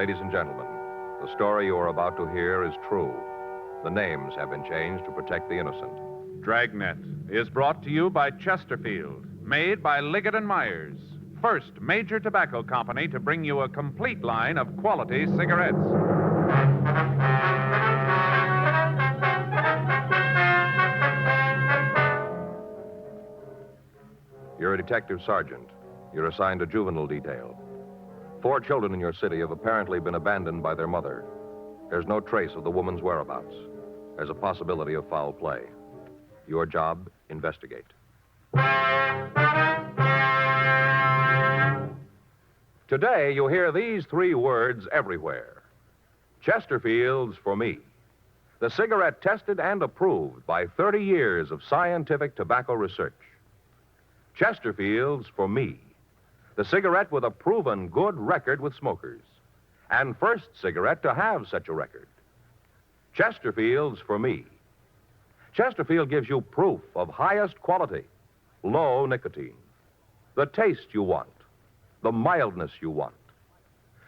Ladies and gentlemen, the story you are about to hear is true. The names have been changed to protect the innocent. Dragnet is brought to you by Chesterfield, made by Liggett & Myers, first major tobacco company to bring you a complete line of quality cigarettes. You're a detective sergeant. You're assigned to juvenile detail. 4 children in your city have apparently been abandoned by their mother. There's no trace of the woman's whereabouts. There's a possibility of foul play. Your job, investigate. Today, you'll hear these 3 words everywhere. Chesterfield's for me. The cigarette tested and approved by 30 years of scientific tobacco research. Chesterfield's for me. The cigarette with a proven good record with smokers. And first cigarette to have such a record. Chesterfield's for me. Chesterfield gives you proof of highest quality, low nicotine. The taste you want, the mildness you want.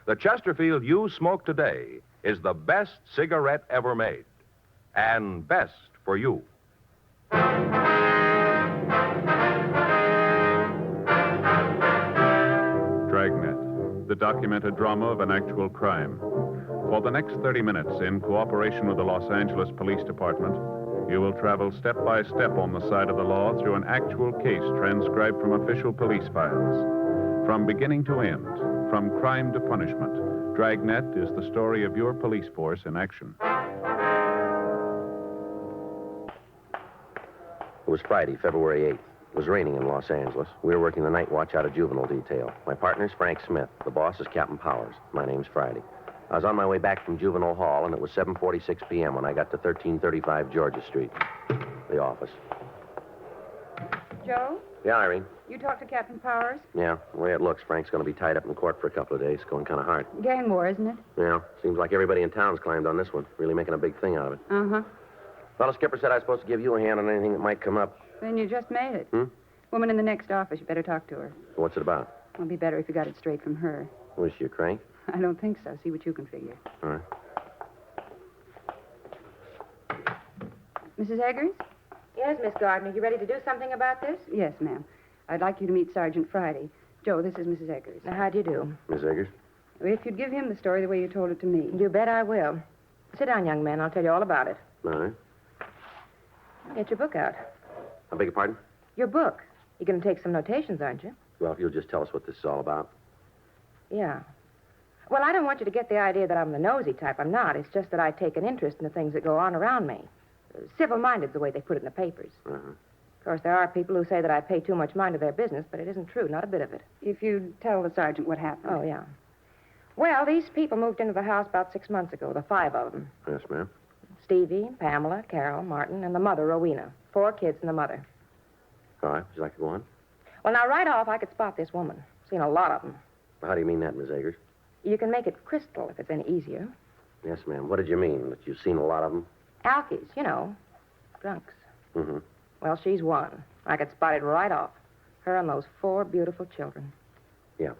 The Chesterfield you smoke today is the best cigarette ever made. And best for you. Dragnet, the documented drama of an actual crime. For the next 30 minutes, in cooperation with the Los Angeles Police Department, you will travel step by step on the side of the law through an actual case transcribed from official police files. From beginning to end, from crime to punishment, Dragnet is the story of your police force in action. It was Friday, February 8th. It was raining in Los Angeles. We were working the night watch out of juvenile detail. My partner's Frank Smith. The boss is Captain Powers. My name's Friday. I was on my way back from Juvenile Hall, and it was 7:46 p.m. when I got to 1335 Georgia Street, the office. Joe? Yeah, Irene? You talked to Captain Powers? Yeah, the way it looks, Frank's going to be tied up in court for a couple of days. Going kind of hard. Gang war, isn't it? Yeah, seems like everybody in town's climbed on this one. Really making a big thing out of it. Uh-huh. Fellow skipper said I was supposed to give you a hand on anything that might come up. Then you just made it. Hmm? Woman in the next office. You better talk to her. What's it about? It'll be better if you got it straight from her. Was she a crank? I don't think so. See what you can figure. All right. Mrs. Eggers? Yes, Miss Gardner. You ready to do something about this? Yes, ma'am. I'd like you to meet Sergeant Friday. Joe, this is Mrs. Eggers. Now, how do you do? Miss Eggers? If you'd give him the story the way you told it to me. You bet I will. Sit down, young man. I'll tell you all about it. All right. Get your book out. I beg your pardon? Your book. You're going to take some notations, aren't you? Well, if you'll just tell us what this is all about. Yeah. Well, I don't want you to get the idea that I'm the nosy type. I'm not. It's just that I take an interest in the things that go on around me. Civil-minded's the way they put it in the papers. Uh-huh. Of course, there are people who say that I pay too much mind to their business, but it isn't true. Not a bit of it. If you'd tell the sergeant what happened. Oh, yeah. Well, these people moved into the house about 6 months ago, the 5 of them. Yes, ma'am. Stevie, Pamela, Carol, Martin, and the mother, Rowena. 4 kids and the mother. All right. Would you like to go on? Well, now, right off, I could spot this woman. Seen a lot of them. How do you mean that, Miss Eggers? You can make it crystal if it's any easier. Yes, ma'am. What did you mean? That you've seen a lot of them? Alkies, you know. Drunks. Mm-hmm. Well, she's one. I could spot it right off. Her and those 4 beautiful children. Yeah.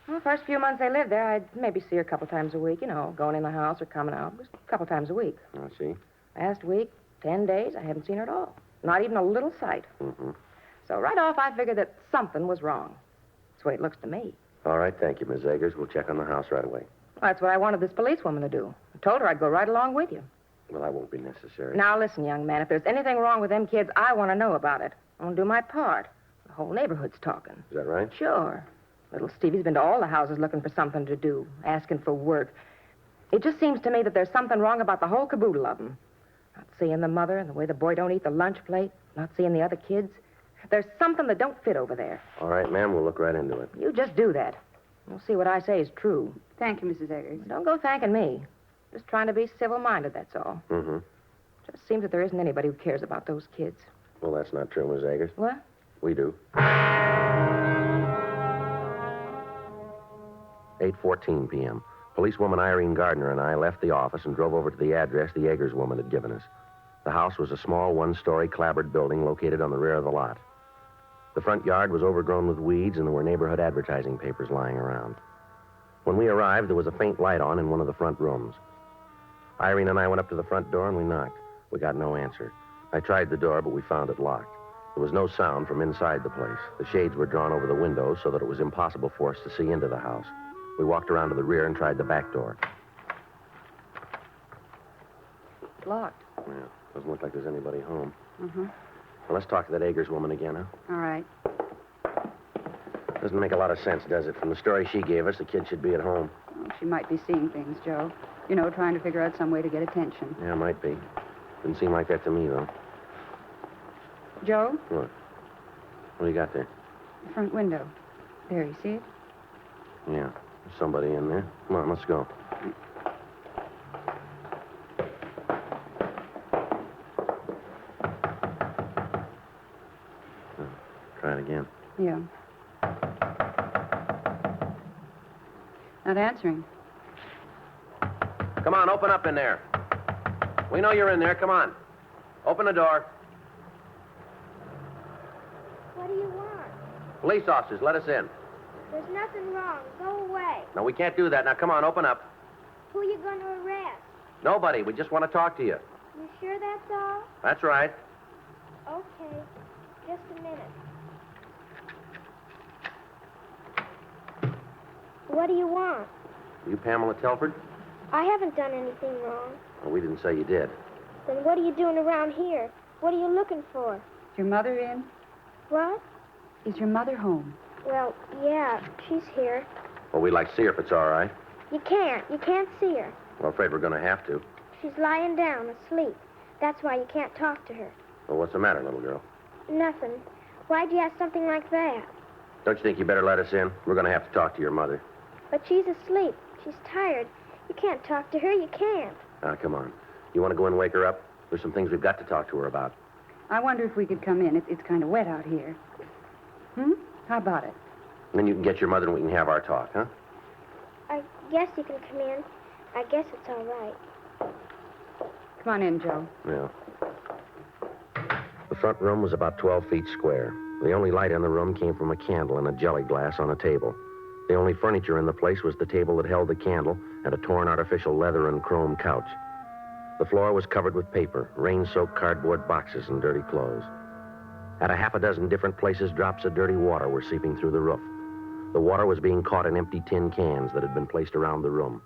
Well, the first few months they lived there, I'd maybe see her a couple times a week, you know, going in the house or coming out. Just a couple times a week. I see. Last week, 10 days, I haven't seen her at all. Not even a little sight. Mm-hmm. So right off, I figured that something was wrong. That's the way it looks to me. All right, thank you, Miss Eggers. We'll check on the house right away. Well, that's what I wanted this policewoman to do. I told her I'd go right along with you. Well, that won't be necessary. Now, listen, young man, if there's anything wrong with them kids, I want to know about it. I want to do my part. The whole neighborhood's talking. Is that right? Sure. Little Stevie's been to all the houses looking for something to do, asking for work. It just seems to me that there's something wrong about the whole caboodle of them. Not seeing the mother and the way the boy don't eat the lunch plate, not seeing the other kids. There's something that don't fit over there. All right, ma'am, we'll look right into it. You just do that. We'll see what I say is true. Thank you, Mrs. Eggers. Don't go thanking me. Just trying to be civil-minded, that's all. Mm-hmm. Just seems that there isn't anybody who cares about those kids. Well, that's not true, Miss Eggers. What? We do. 8:14 p.m. Policewoman Irene Gardner and I left the office and drove over to the address the Eggers woman had given us. The house was a small one-story clapboard building located on the rear of the lot. The front yard was overgrown with weeds, and there were neighborhood advertising papers lying around. When we arrived, there was a faint light on in one of the front rooms. Irene and I went up to the front door and we knocked. We got no answer. I tried the door, but we found it locked. There was no sound from inside the place. The shades were drawn over the windows so that it was impossible for us to see into the house. We walked around to the rear and tried the back door. It's locked. Yeah, doesn't look like there's anybody home. Mm-hmm. Well, let's talk to that Eggers woman again, huh? All right. Doesn't make a lot of sense, does it? From the story she gave us, the kid should be at home. Well, she might be seeing things, Joe. You know, trying to figure out some way to get attention. Yeah, might be. Didn't seem like that to me, though. Joe? What? What do you got there? The front window. There, you see it? Yeah, there's somebody in there. Come on, let's go. Try it again. Yeah. Not answering. Come on, open up in there. We know you're in there. Come on. Open the door. What do you want? Police officers, let us in. There's nothing wrong. Go away. No, we can't do that. Now, come on, open up. Who are you going to arrest? Nobody. We just want to talk to you. You sure that's all? That's right. Okay. Just a minute. What do you want? You Pamela Telford? I haven't done anything wrong. Well, we didn't say you did. Then what are you doing around here? What are you looking for? Is your mother in? What? Is your mother home? Well, yeah, she's here. Well, we'd like to see her if it's all right. You can't. You can't see her. Well, I'm afraid we're going to have to. She's lying down, asleep. That's why you can't talk to her. Well, what's the matter, little girl? Nothing. Why'd you ask something like that? Don't you think you better let us in? We're going to have to talk to your mother. But she's asleep. She's tired. You can't talk to her. You can't. Now, come on. You want to go in and wake her up? There's some things we've got to talk to her about. I wonder if we could come in. It's kind of wet out here. How about it? And then you can get your mother and we can have our talk, huh? I guess you can come in. I guess it's all right. Come on in, Joe. Yeah. The front room was about 12 feet square. The only light in the room came from a candle in a jelly glass on a table. The only furniture in the place was the table that held the candle and a torn artificial leather and chrome couch. The floor was covered with paper, rain-soaked cardboard boxes, and dirty clothes. At a half a dozen different places, drops of dirty water were seeping through the roof. The water was being caught in empty tin cans that had been placed around the room.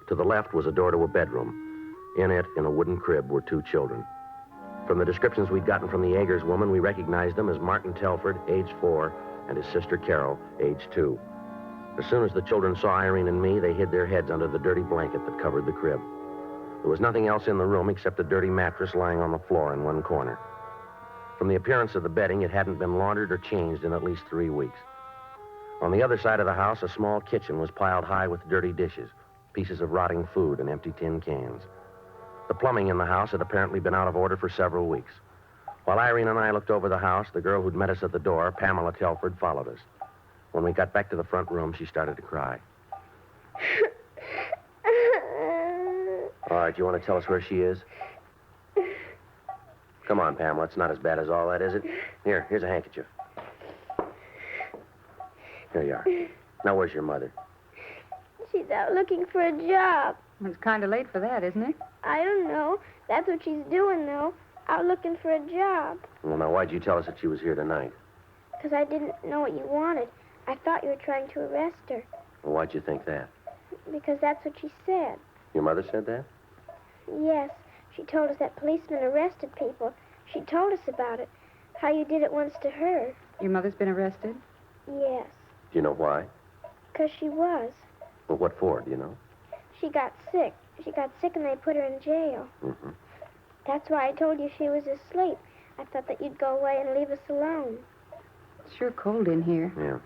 To the left was a door to a bedroom. In it, in a wooden crib, were 2 children. From the descriptions we'd gotten from the Eggers woman, we recognized them as Martin Telford, age 4, and his sister Carol, age 2. As soon as the children saw Irene and me, they hid their heads under the dirty blanket that covered the crib. There was nothing else in the room except a dirty mattress lying on the floor in one corner. From the appearance of the bedding, it hadn't been laundered or changed in at least 3 weeks. On the other side of the house, a small kitchen was piled high with dirty dishes, pieces of rotting food, and empty tin cans. The plumbing in the house had apparently been out of order for several weeks. While Irene and I looked over the house, the girl who'd met us at the door, Pamela Telford, followed us. When we got back to the front room, she started to cry. All right, you want to tell us where she is? Come on, Pamela. It's not as bad as all that, is it? Here's a handkerchief. Here you are. Now, where's your mother? She's out looking for a job. Well, it's kind of late for that, isn't it? I don't know. That's what she's doing, though. Out looking for a job. Well, now, why'd you tell us that she was here tonight? Because I didn't know what you wanted. I thought you were trying to arrest her. Well, why'd you think that? Because that's what she said. Your mother said that? Yes. She told us that policemen arrested people. She told us about it. How you did it once to her. Your mother's been arrested? Yes. Do you know why? Because she was. Well, what for, do you know? She got sick. She got sick and they put her in jail. Mm-hmm. That's why I told you she was asleep. I thought that you'd go away and leave us alone. It's sure cold in here. Yeah.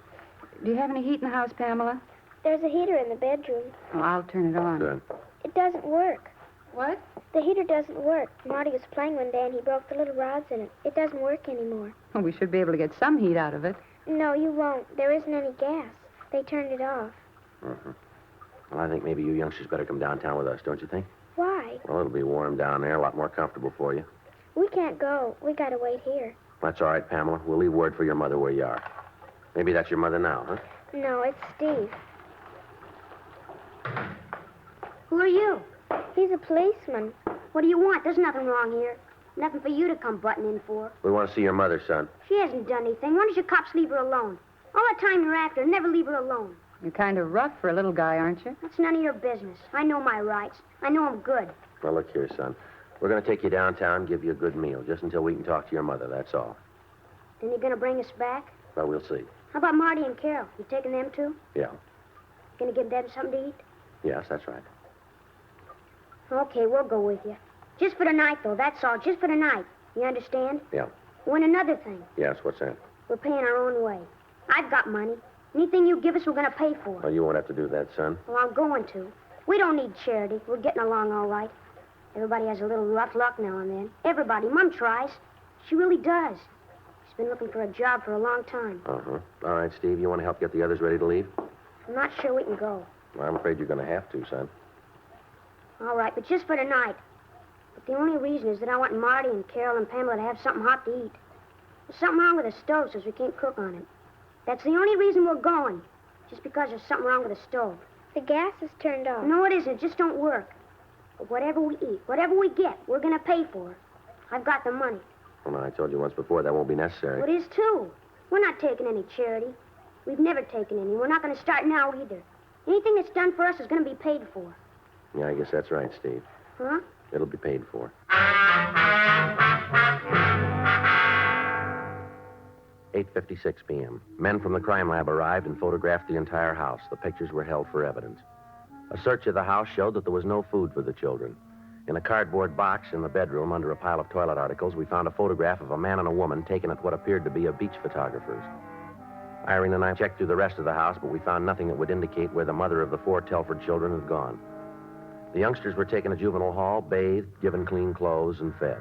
Do you have any heat in the house, Pamela? There's a heater in the bedroom. Oh, I'll turn it on. Good. It doesn't work. What? The heater doesn't work. Marty was playing one day and he broke the little rods in it. It doesn't work anymore. Well, we should be able to get some heat out of it. No, you won't. There isn't any gas. They turned it off. Mm-hmm. Well, I think maybe you youngsters better come downtown with us, don't you think? Why? Well, it'll be warm down there, a lot more comfortable for you. We can't go. We gotta wait here. That's all right, Pamela. We'll leave word for your mother where you are. Maybe that's your mother now, huh? No, it's Steve. Who are you? He's a policeman. What do you want? There's nothing wrong here. Nothing for you to come butting in for. We want to see your mother, son. She hasn't done anything. Why don't you cops leave her alone? All the time you're after her, never leave her alone. You're kind of rough for a little guy, aren't you? That's none of your business. I know my rights. I know I'm good. Well, look here, son. We're going to take you downtown and give you a good meal, just until we can talk to your mother, that's all. Then you're gonna bring us back? Well, we'll see. How about Marty and Carol? You taking them too? Yeah. Gonna give them something to eat? Yes, that's right. Okay, we'll go with you. Just for tonight, though, that's all. Just for tonight. You understand? Yeah. Oh, and another thing. Yes, what's that? We're paying our own way. I've got money. Anything you give us, we're gonna pay for. Well, you won't have to do that, son. Well, I'm going to. We don't need charity. We're getting along all right. Everybody has a little rough luck now and then. Everybody. Mom tries. She really does. She's been looking for a job for a long time. Uh-huh. All right, Steve, you want to help get the others ready to leave? I'm not sure we can go. Well, I'm afraid you're going to have to, son. All right, but just for tonight. But the only reason is that I want Marty and Carol and Pamela to have something hot to eat. There's something wrong with the stove, so we can't cook on it. That's the only reason we're going. Just because there's something wrong with the stove. The gas is turned off. No, it isn't. It just don't work. But whatever we eat, whatever we get, we're going to pay for it. I've got the money. Well, no, I told you once before that won't be necessary. Well, it is, too. We're not taking any charity. We've never taken any. We're not going to start now either. Anything that's done for us is going to be paid for. Yeah, I guess that's right, Steve. Huh? It'll be paid for. 8:56 p.m. Men from the crime lab arrived and photographed the entire house. The pictures were held for evidence. A search of the house showed that there was no food for the children. In a cardboard box in the bedroom under a pile of toilet articles, we found a photograph of a man and a woman taken at what appeared to be a beach photographer's. Irene and I checked through the rest of the house, but we found nothing that would indicate where the mother of the 4 Telford children had gone. The youngsters were taken to juvenile hall, bathed, given clean clothes, and fed.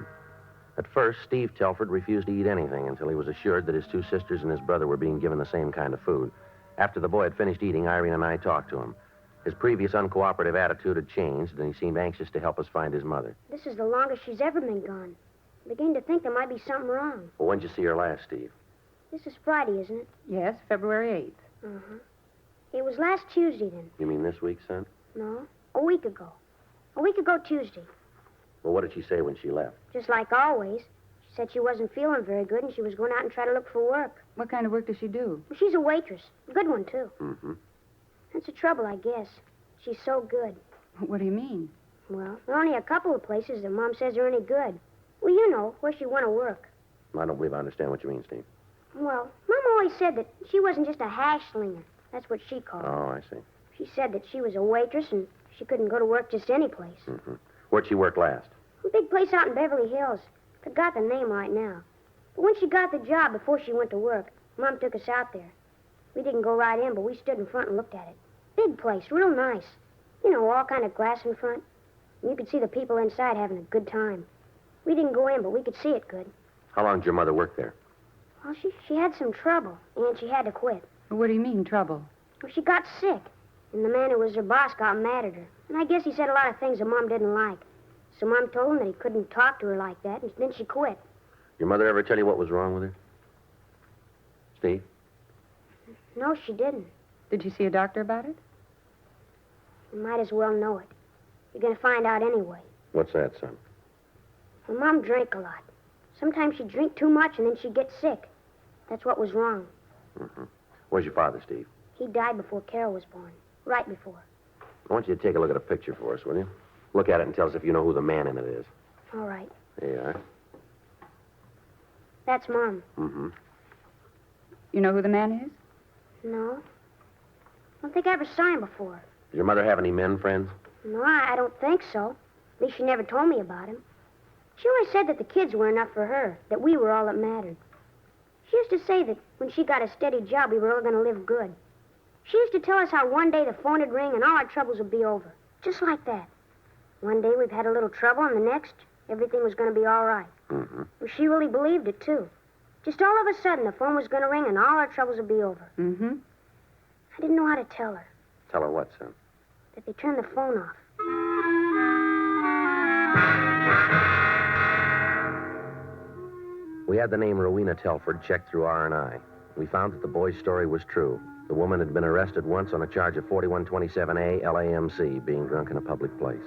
At first, Steve Telford refused to eat anything until he was assured that his 2 sisters and his brother were being given the same kind of food. After the boy had finished eating, Irene and I talked to him. His previous uncooperative attitude had changed, and he seemed anxious to help us find his mother. This is the longest she's ever been gone. I'm beginning to think there might be something wrong. Well, when'd you see her last, Steve? This is Friday, isn't it? Yes, February 8th. Uh-huh. It was last Tuesday, then. You mean this week, son? No, a week ago. A week ago Tuesday. Well, what did she say when she left? Just like always. She said she wasn't feeling very good and she was going out and try to look for work. What kind of work does she do? Well, she's a waitress. A good one, too. Mm-hmm. That's the trouble, I guess. She's so good. What do you mean? Well, there are only a couple of places that Mom says are any good. Well, you know, where she want to work. I don't believe I understand what you mean, Steve. Well, Mom always said that she wasn't just a hash slinger. That's what she called it. Oh, I see. She said that she was a waitress and she couldn't go to work just any place. Mm-hmm. Where'd she work last? A big place out in Beverly Hills. Forgot the name right now. But when she got the job before she went to work, Mom took us out there. We didn't go right in, but we stood in front and looked at it. Big place, real nice. You know, all kind of glass in front. And you could see the people inside having a good time. We didn't go in, but we could see it good. How long did your mother work there? Well, she had some trouble, and she had to quit. What do you mean, trouble? Well, she got sick, and the man who was her boss got mad at her. And I guess he said a lot of things that Mom didn't like. So Mom told him that he couldn't talk to her like that, and then she quit. Your mother ever tell you what was wrong with her? Steve? No, she didn't. Did you see a doctor about it? You might as well know it. You're going to find out anyway. What's that, son? Well, Mom drank a lot. Sometimes she'd drink too much, and then she'd get sick. That's what was wrong. Mm-hmm. Where's your father, Steve? He died before Carol was born. Right before. I want you to take a look at a picture for us, will you? Look at it and tell us if you know who the man in it is. All right. There you are. That's Mom. Mm-hmm. You know who the man is? No. I don't think I ever saw him before. Does your mother have any men friends? No, I don't think so. At least she never told me about him. She always said that the kids were enough for her, that we were all that mattered. She used to say that when she got a steady job, we were all going to live good. She used to tell us how one day the phone would ring and all our troubles would be over. Just like that. One day we've had a little trouble, and the next, everything was going to be all right. Mm-hmm. Well, she really believed it, too. Just all of a sudden, the phone was going to ring and all our troubles would be over. Mm-hmm. I didn't know how to tell her. Tell her what, son? That they turned the phone off. We had the name Rowena Telford checked through R&I. We found that the boy's story was true. The woman had been arrested once on a charge of 4127A LAMC, being drunk in a public place.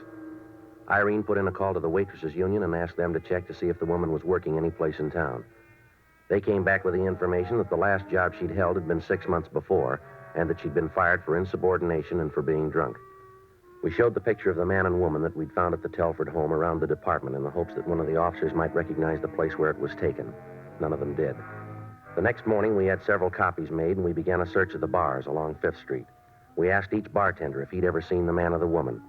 Irene put in a call to the waitresses union and asked them to check to see if the woman was working any place in town. They came back with the information that the last job she'd held had been 6 months before, and that she'd been fired for insubordination and for being drunk. We showed the picture of the man and woman that we'd found at the Telford home around the department in the hopes that one of the officers might recognize the place where it was taken. None of them did. The next morning, we had several copies made, and we began a search of the bars along 5th Street. We asked each bartender if he'd ever seen the man or the woman.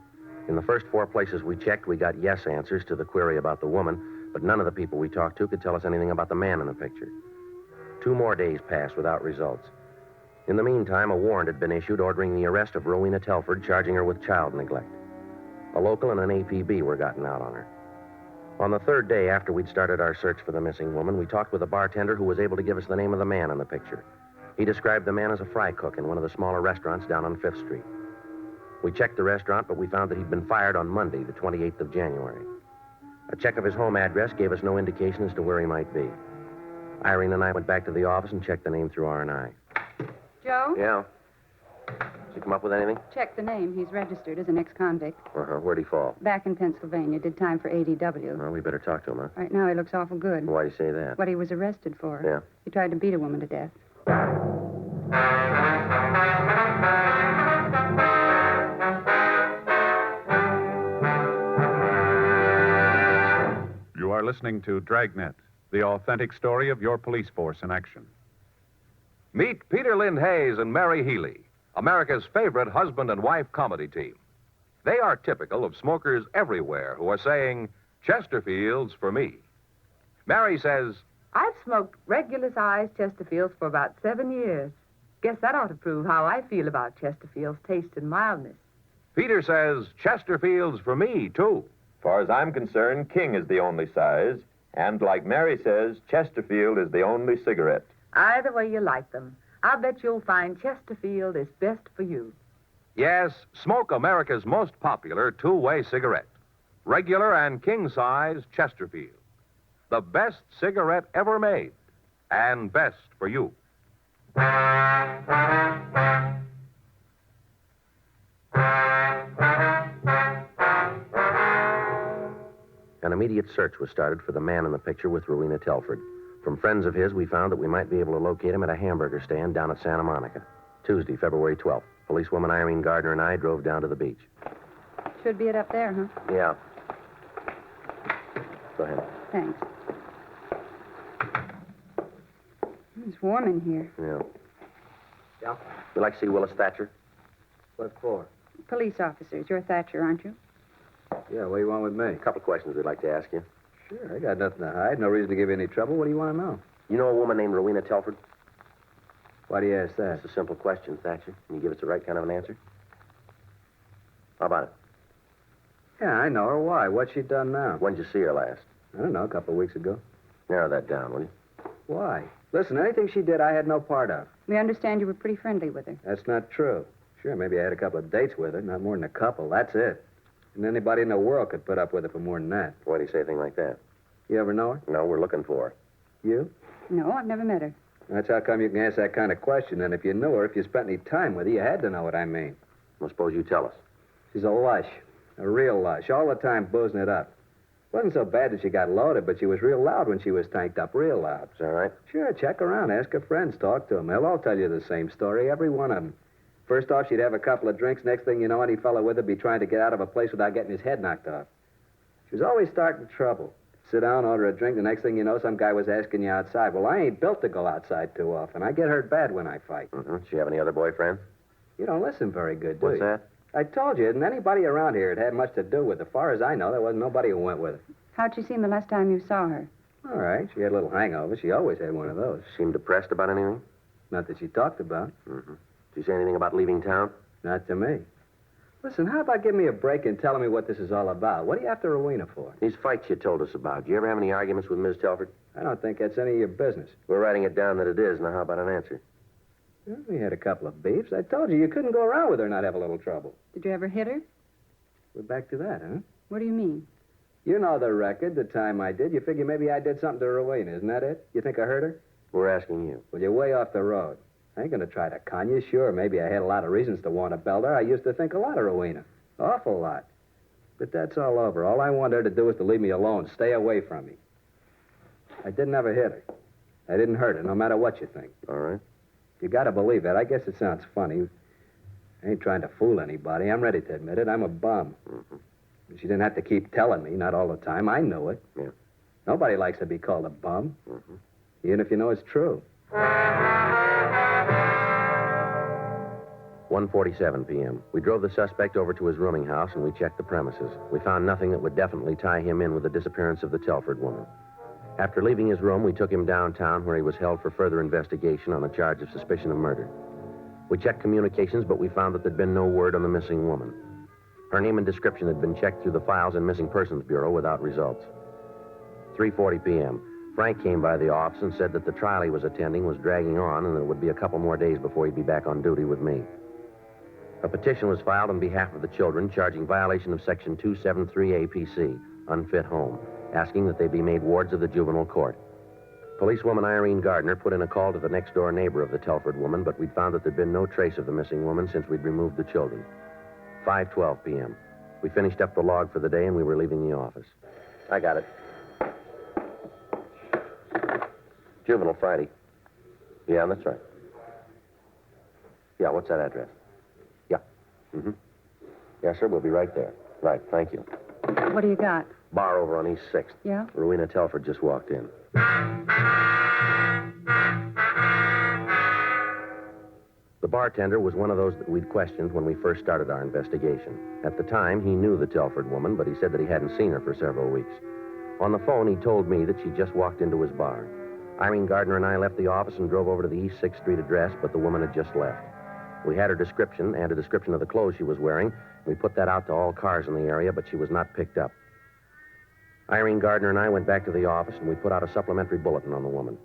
In the first 4 places we checked, we got yes answers to the query about the woman, but none of the people we talked to could tell us anything about the man in the picture. 2 more days passed without results. In the meantime, a warrant had been issued ordering the arrest of Rowena Telford, charging her with child neglect. A local and an APB were gotten out on her. On the 3rd day after we'd started our search for the missing woman, we talked with a bartender who was able to give us the name of the man in the picture. He described the man as a fry cook in one of the smaller restaurants down on 5th Street. We checked the restaurant, but we found that he'd been fired on Monday, the 28th of January. A check of his home address gave us no indication as to where he might be. Irene and I went back to the office and checked the name through R&I. Joe? Yeah? Did you come up with anything? Check the name. He's registered as an ex-convict. Uh-huh. Where'd he fall? Back in Pennsylvania. Did time for ADW. Well, we better talk to him, huh? Right now he looks awful good. Why do you say that? What he was arrested for. Yeah. He tried to beat a woman to death. You are listening to Dragnet, the authentic story of your police force in action. Meet Peter Lynn Hayes and Mary Healy, America's favorite husband and wife comedy team. They are typical of smokers everywhere who are saying, Chesterfields for me. Mary says, I've smoked regular-sized Chesterfields for about 7 years. Guess that ought to prove how I feel about Chesterfield's taste and mildness. Peter says, Chesterfields for me, too. As far as I'm concerned, King is the only size. And like Mary says, Chesterfield is the only cigarette. Either way you like them, I'll bet you'll find Chesterfield is best for you. Yes, smoke America's most popular two-way cigarette. Regular and king-size Chesterfield. The best cigarette ever made. And best for you. An immediate search was started for the man in the picture with Rowena Telford. From friends of his, we found that we might be able to locate him at a hamburger stand down at Santa Monica. Tuesday, February 12th. Policewoman Irene Gardner and I drove down to the beach. Should be it up there, huh? Yeah. Go ahead. Thanks. It's warm in here. Yeah. Yeah? We'd like to see Willis Thatcher. What for? Police officers. You're Thatcher, aren't you? Yeah, what do you want with me? A couple of questions we'd like to ask you. Sure, I got nothing to hide. No reason to give you any trouble. What do you want to know? You know a woman named Rowena Telford? Why do you ask that? It's a simple question, Thatcher. Can you give us the right kind of an answer? How about it? Yeah, I know her. Why? What's she done now? When did you see her last? I don't know, a couple of weeks ago. Narrow that down, will you? Why? Listen, anything she did, I had no part of. We understand you were pretty friendly with her. That's not true. Sure, maybe I had a couple of dates with her, not more than a couple. That's it. And anybody in the world could put up with her for more than that. Why do you say anything like that? You ever know her? No, we're looking for her. You? No, I've never met her. That's how come you can ask that kind of question. And if you knew her, if you spent any time with her, you had to know what I mean. Well, suppose you tell us. She's a lush. A real lush. All the time boozing it up. Wasn't so bad that she got loaded, but she was real loud when she was tanked up. Real loud. Is that right? Sure, check around. Ask her friends. Talk to them. They'll all tell you the same story, every one of them. First off, she'd have a couple of drinks. Next thing you know, any fellow with her be trying to get out of a place without getting his head knocked off. She was always starting trouble. Sit down, order a drink. The next thing you know, some guy was asking you outside. Well, I ain't built to go outside too often. I get hurt bad when I fight. Mm-hmm. Does she have any other boyfriends? You don't listen very good, do What's you? that? I told you, and anybody around here had much to do with her. As far as I know, there wasn't nobody who went with her. How'd she seem the last time you saw her? All right, she had a little hangover. She always had one of those. Seemed depressed about anything? Not that she talked about. Mm-hmm. Did you say anything about leaving town? Not to me. Listen, how about giving me a break and telling me what this is all about? What are you after Rowena for? These fights you told us about. Do you ever have any arguments with Ms. Telford? I don't think that's any of your business. We're writing it down that it is. Now, how about an answer? Well, we had a couple of beefs. I told you couldn't go around with her and not have a little trouble. Did you ever hit her? We're back to that, huh? What do you mean? You know the record, the time I did. You figure maybe I did something to Rowena, isn't that it? You think I hurt her? We're asking you. Well, you're way off the road. I ain't gonna try to con you. Sure, maybe I had a lot of reasons to want to belt her. I used to think a lot of Rowena. Awful lot. But that's all over. All I want her to do is to leave me alone. Stay away from me. I didn't ever hit her. I didn't hurt her, no matter what you think. All right. You gotta believe it. I guess it sounds funny. I ain't trying to fool anybody. I'm ready to admit it. I'm a bum. Mm-hmm. She didn't have to keep telling me, not all the time. I knew it. Yeah. Nobody likes to be called a bum, Mm-hmm. even if you know it's true. 1:47 p.m. We drove the suspect over to his rooming house and we checked the premises. We found nothing that would definitely tie him in with the disappearance of the Telford woman. After leaving his room, we took him downtown where he was held for further investigation on a charge of suspicion of murder. We checked communications, but we found that there'd been no word on the missing woman. Her name and description had been checked through the files in Missing Persons Bureau without results. 3:40 p.m. Frank came by the office and said that the trial he was attending was dragging on and that it would be a couple more days before he'd be back on duty with me. A petition was filed on behalf of the children charging violation of Section 273 APC, unfit home, asking that they be made wards of the juvenile court. Policewoman Irene Gardner put in a call to the next-door neighbor of the Telford woman, but we'd found that there'd been no trace of the missing woman since we'd removed the children. 5:12 p.m. We finished up the log for the day and we were leaving the office. I got it. Juvenile Friday. Yeah, that's right. Yeah, what's that address? Yeah. Mm-hmm. Yes, sir, we'll be right there. Right, thank you. What do you got? Bar over on East 6th. Yeah? Rowena Telford just walked in. The bartender was one of those that we'd questioned when we first started our investigation. At the time, he knew the Telford woman, but he said that he hadn't seen her for several weeks. On the phone, he told me that she just walked into his bar. Irene Gardner and I left the office and drove over to the East 6th Street address, but the woman had just left. We had her description and a description of the clothes she was wearing. We put that out to all cars in the area, but she was not picked up. Irene Gardner and I went back to the office, and we put out a supplementary bulletin on the woman.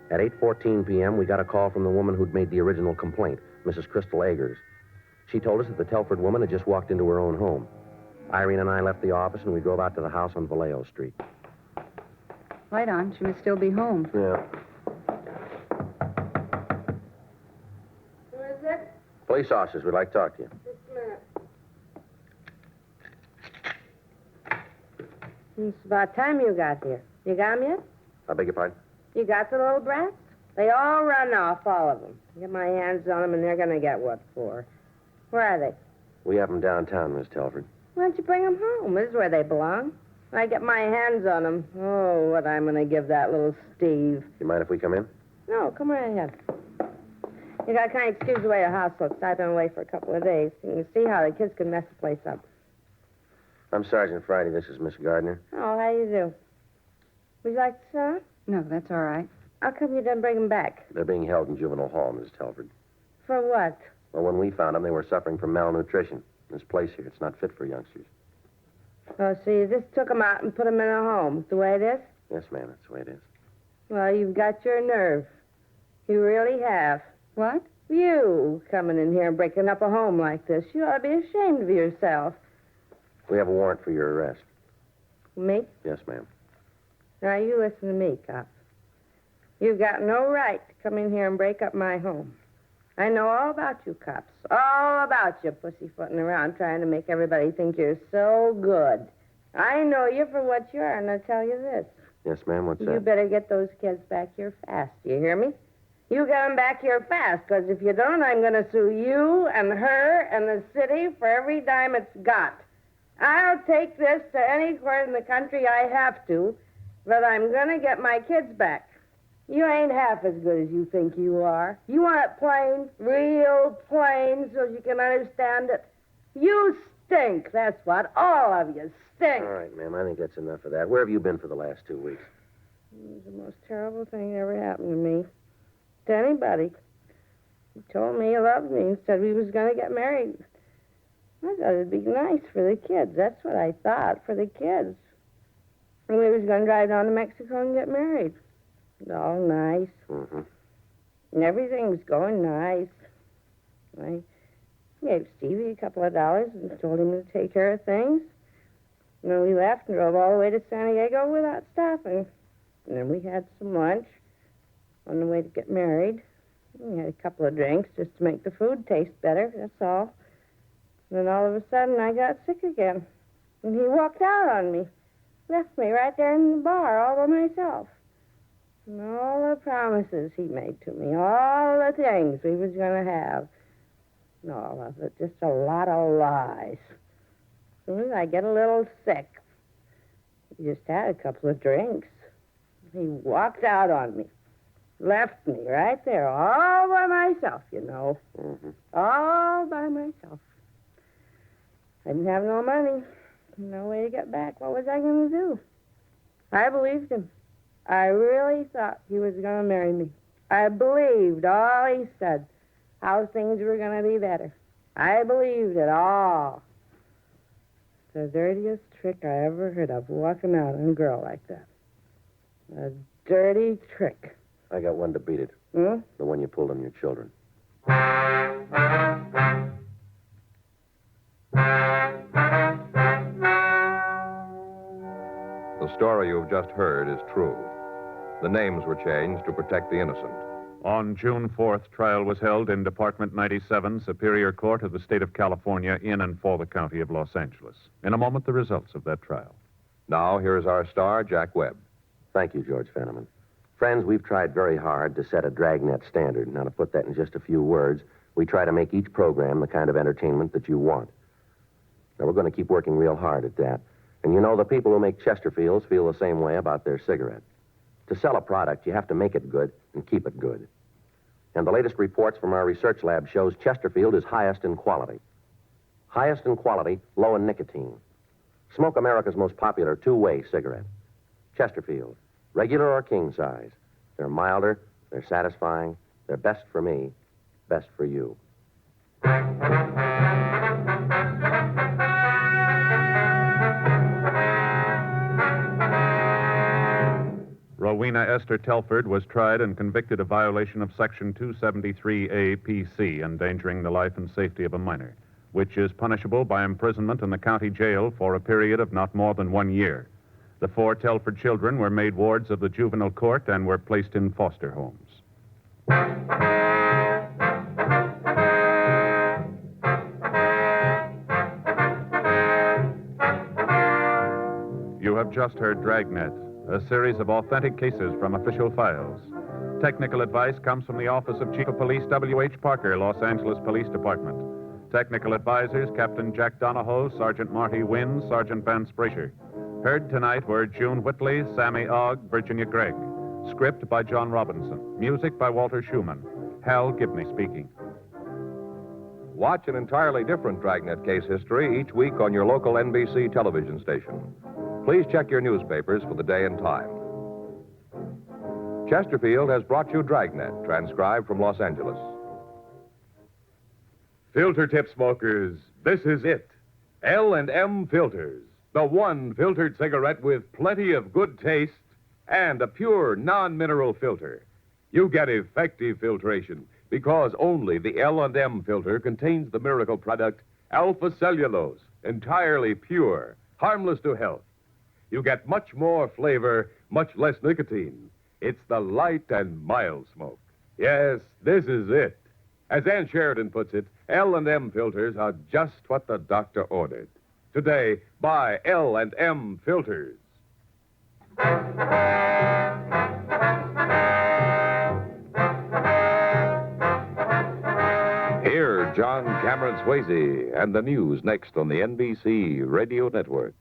At 8:14 p.m., we got a call from the woman who'd made the original complaint, Mrs. Crystal Eggers. She told us that the Telford woman had just walked into her own home. Irene and I left the office, and we drove out to the house on Vallejo Street. Light on. She must still be home. Yeah. Who is it? Police officers, we'd like to talk to you. Just a minute. It's about time you got here. You got them yet? I beg your pardon? You got the little brats? They all run off, all of them. Get my hands on them, and they're going to get what for. Where are they? We have them downtown, Miss Telford. Why don't you bring them home? This is where they belong. I get my hands on them. Oh, what I'm going to give that little Steve. You mind if we come in? No, come right ahead. You got to kind of excuse the way the house looks. I've been away for a couple of days. You can see how the kids can mess the place up. I'm Sergeant Friday. This is Miss Gardner. Oh, how you do? Would you like to sit down? No, that's all right. How come you didn't bring them back? They're being held in juvenile hall, Miss Telford. For what? Well, when we found them, they were suffering from malnutrition. This place here, it's not fit for youngsters. Oh, so you just took them out and put them in a home, the way it is? Yes, ma'am, that's the way it is. Well, you've got your nerve. You really have. What? You coming in here and breaking up a home like this. You ought to be ashamed of yourself. We have a warrant for your arrest. Me? Yes, ma'am. Now, you listen to me, cop. You've got no right to come in here and break up my home. I know all about you, cops. All about you pussyfooting around trying to make everybody think you're so good. I know you for what you are, and I'll tell you this. Yes, ma'am, what's You that? better get those kids back here fast. Do you hear me? You get them back here fast, because if you don't, I'm going to sue you and her and the city for every dime it's got. I'll take this to any court in the country I have to, but I'm going to get my kids back. You ain't half as good as you think you are. You want it plain, real plain, so you can understand it. You stink, that's what. All of you stink. All right, ma'am, I think that's enough of that. Where have you been for the last 2 weeks? It was the most terrible thing that ever happened to me. To anybody. He told me he loved me and said we was going to get married. I thought it'd be nice for the kids. That's what I thought, for the kids. And we was going to drive down to Mexico and get married. All nice. Mm-hmm. And everything was going nice. I gave Stevie a couple of dollars and told him to take care of things. And then we left and drove all the way to San Diego without stopping. And then we had some lunch on the way to get married. We had a couple of drinks just to make the food taste better, that's all. Then all of a sudden I got sick again. And he walked out on me. Left me right there in the bar all by myself. And all the promises he made to me, all the things we was going to have. And all of it, just a lot of lies. As soon as I get a little sick, he just had a couple of drinks. He walked out on me. Left me right there, all by myself, you know. Mm-hmm. All by myself. I didn't have no money. No way to get back. What was I going to do? I believed him. I really thought he was going to marry me. I believed all he said, how things were going to be better. I believed it all. The dirtiest trick I ever heard of, walking out on a girl like that. A dirty trick. I got one to beat it. Hmm? The one you pulled on your children. The story you've just heard is true. The names were changed to protect the innocent. On June 4th, trial was held in Department 97, Superior Court of the State of California, in and for the County of Los Angeles. In a moment, the results of that trial. Now, here's our star, Jack Webb. Thank you, George Fenneman. Friends, we've tried very hard to set a Dragnet standard. Now, to put that in just a few words, we try to make each program the kind of entertainment that you want. Now, we're going to keep working real hard at that. And you know, the people who make Chesterfields feel the same way about their cigarette. To sell a product, you have to make it good and keep it good. And the latest reports from our research lab shows Chesterfield is highest in quality. Highest in quality, low in nicotine. Smoke America's most popular two-way cigarette. Chesterfield, regular or king size. They're milder, they're satisfying, they're best for me, best for you. Rowena Esther Telford was tried and convicted of violation of Section 273A PC, endangering the life and safety of a minor, which is punishable by imprisonment in the county jail for a period of not more than 1 year. The 4 Telford children were made wards of the juvenile court and were placed in foster homes. You have just heard Dragnet, a series of authentic cases from official files. Technical advice comes from the Office of Chief of Police W.H. Parker, Los Angeles Police Department. Technical advisors, Captain Jack Donahoe, Sergeant Marty Wynn, Sergeant Vance Brasher. Heard tonight were June Whitley, Sammy Ogg, Virginia Gregg. Script by John Robinson. Music by Walter Schumann. Hal Gibney speaking. Watch an entirely different Dragnet case history each week on your local NBC television station. Please check your newspapers for the day and time. Chesterfield has brought you Dragnet, transcribed from Los Angeles. Filter tip smokers, this is it. L&M Filters, the one filtered cigarette with plenty of good taste and a pure non-mineral filter. You get effective filtration because only the L&M filter contains the miracle product alpha cellulose, entirely pure, harmless to health. You get much more flavor, much less nicotine. It's the light and mild smoke. Yes, this is it. As Ann Sheridan puts it, L&M filters are just what the doctor ordered. Today, buy L&M filters. Here, John Cameron Swayze and the news next on the NBC Radio Network.